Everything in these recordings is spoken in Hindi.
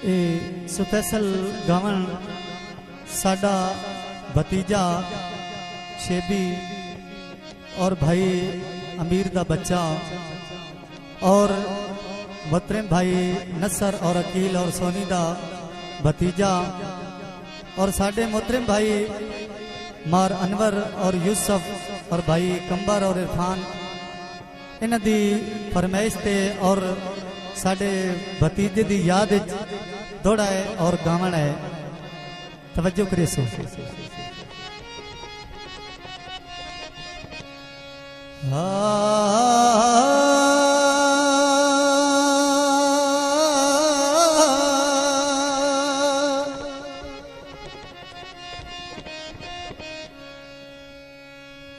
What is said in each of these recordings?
स्पेशल गावन साडा भतीजा शेबी और भाई अमीर दा बच्चा और मोहतरम भाई नसर और अकील और सोनी दा भतीजा और साडे मोहतरम भाई मार अनवर और यूसुफ और भाई कंबर और इरफान इन्हां दी फरमाइश ते और साडे भतीजे दी याद दौड़ा है और गावन है। तवज्जो करे सो।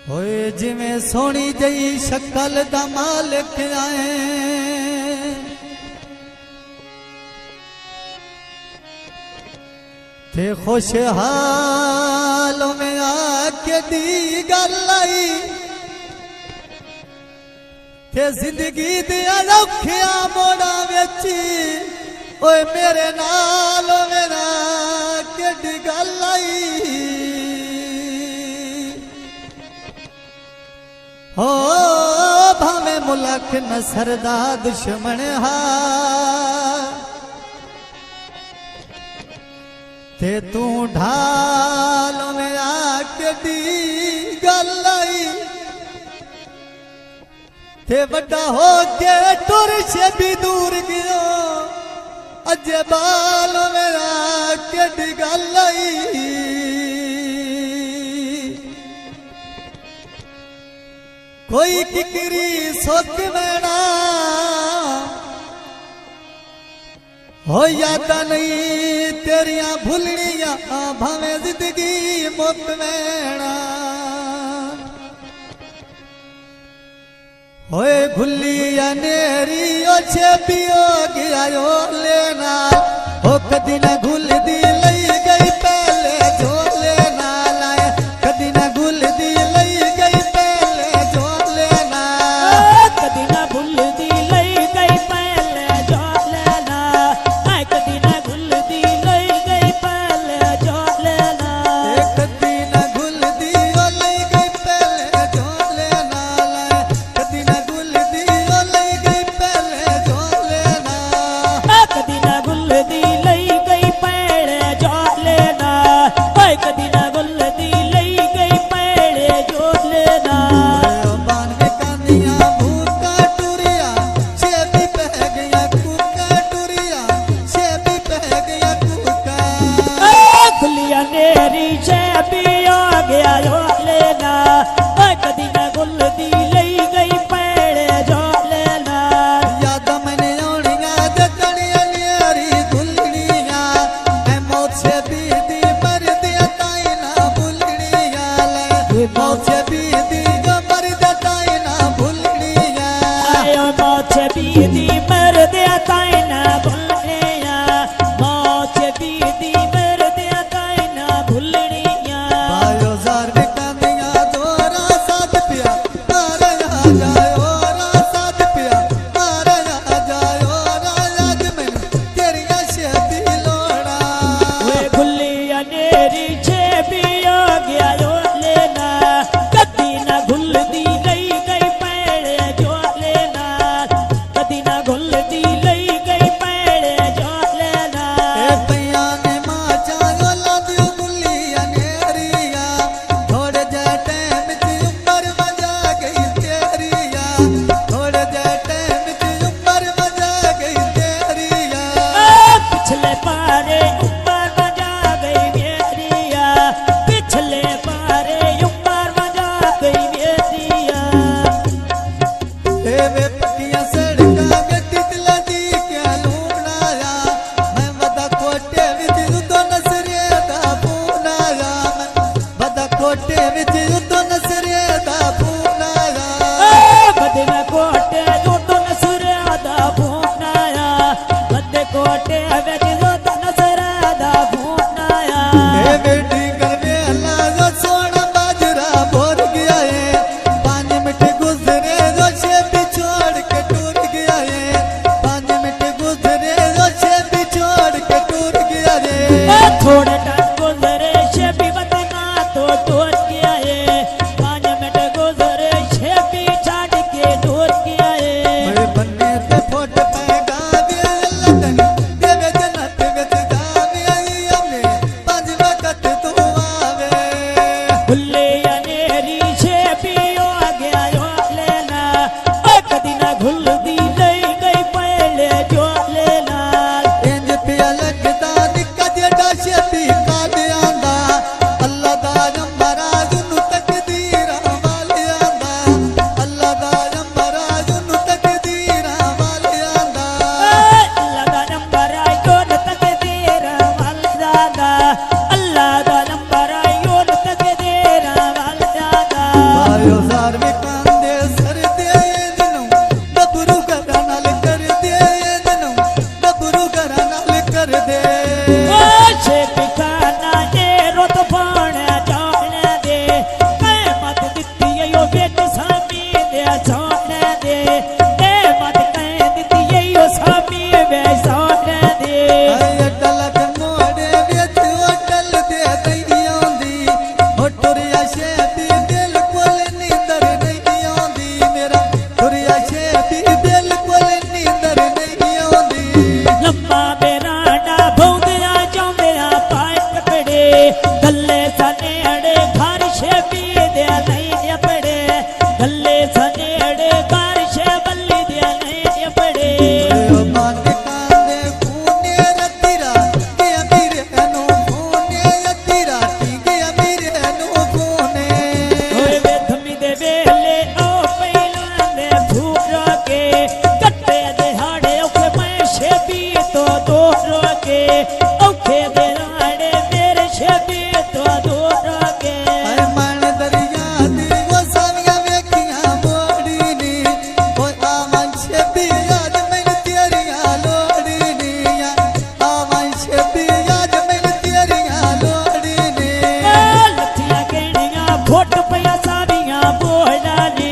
होए जिवें सोनी जई शक्ल दा मालिक आए ते खुशहाल में आके दी गल आई ते जिंदगी दिया रखिया मोड़ा बेची ओए मेरे नाल मेरा केडी गल आई हो भावे मुल्क नसर दा दुश्मन हा ते तू ढाल में आके दी गल आई ते बड़ा हो के टुर से भी दूर गयो अजे बाल मेरा केडी गल आई कोई किकरी सोच मैना हो याद नहीं तेरिया भूलनिया भावे जिंदगी मुत मैना होए भूलिया नेरी ओछे पियो गया यो लेना हो कदी न भूल दी लई गई पहले जो लेना लाए कदी न भूल दी लई गई पहले जो लेना कदी न भूल दी लई गई पहले जो लेना कदी न भूल दी लई गई पहले जो लेना कदी न भूल दी लई गई पहले जो लेना लाए कदी न भूल दी लई गई पहले जो लेना कदी न भूल दी लई गई पहले जो लेना कदी न भूल दी लई गई पहले जो लेना बान के कानिया भूखा टुरिया शेबी पह गया कुका टुरिया शेबी पह गया कुका खुलिया नेरी से भी आ गया जो लेना कदी न भूल दी लई गई पहले जो लेना याद मैंने औणिया जतनिया नेरी दुलनिया मैं मौत से भी दी मर दिया ताई ना भूलनिया ले मौत से भी दी मर दिया ताई ना भूलनिया आयो मौत बीदी मर दिया ताई ना भूलनिया मौत बीदी मर दिया ताई ना भूलनिया आयो जार में कानिया दोरा साथ पिया मारे आ जायो रा साथ पिया मारे आ जायो राज में तेरिया शेबी लोड़ा वे खुलिया नेरी छे भी आ गया जो लेना कदी ना भूल दी लई गई पहले जो लेना कदी ना भूल दी लई गई पहले जो लेना ए पैया ने मां चायो लादियो गुलिया नेरिया थोड़े जे टाइम दी उम्र मजा गई तेरिया थोड़े जे टाइम दी उम्र मजा गई तेरिया पिछले पारे ऊपर मजा गई मेरिया पिछले पारे ऊपर मजा गई मेरिया ए वे पक्कियां सड़का गट्टी दिला दी क्या लूनाया मैं वदा कोटे विच उदो नसरे दा पूनाया मैं वदा कोटे विच उदो नसरे दा पूनाया बदना कोटे जो तो नसरा दा भूनाया बदे कोटे वे जो तो नसरा दा भूनाया ए बेटी कर वेला जो सोना बाजरा भोर गया है 5 मिनट गुजरे जो शेबी छोड़ के टूट गया है 5 मिनट गुजरे जो शेबी छोड़ के औखे दे लाड़े मेरे छेबी तो दूर के मन दरिया दी वो साविया वेखिया मोड़ी नी ओ आवन छेबी याद मैन तेरिया लोड़ी नी आवन छेबी याद मैन तेरिया लोड़ी नी लथिया केणिया फोट पया साविया बोड़ा ने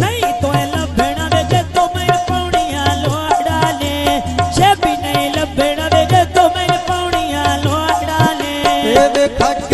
नहीं तो लभना वे जतो मैं पौड़िया लोड़ा ने छेबी नहीं लभना वे जतो मैं पौड़िया लोड़ा ने खट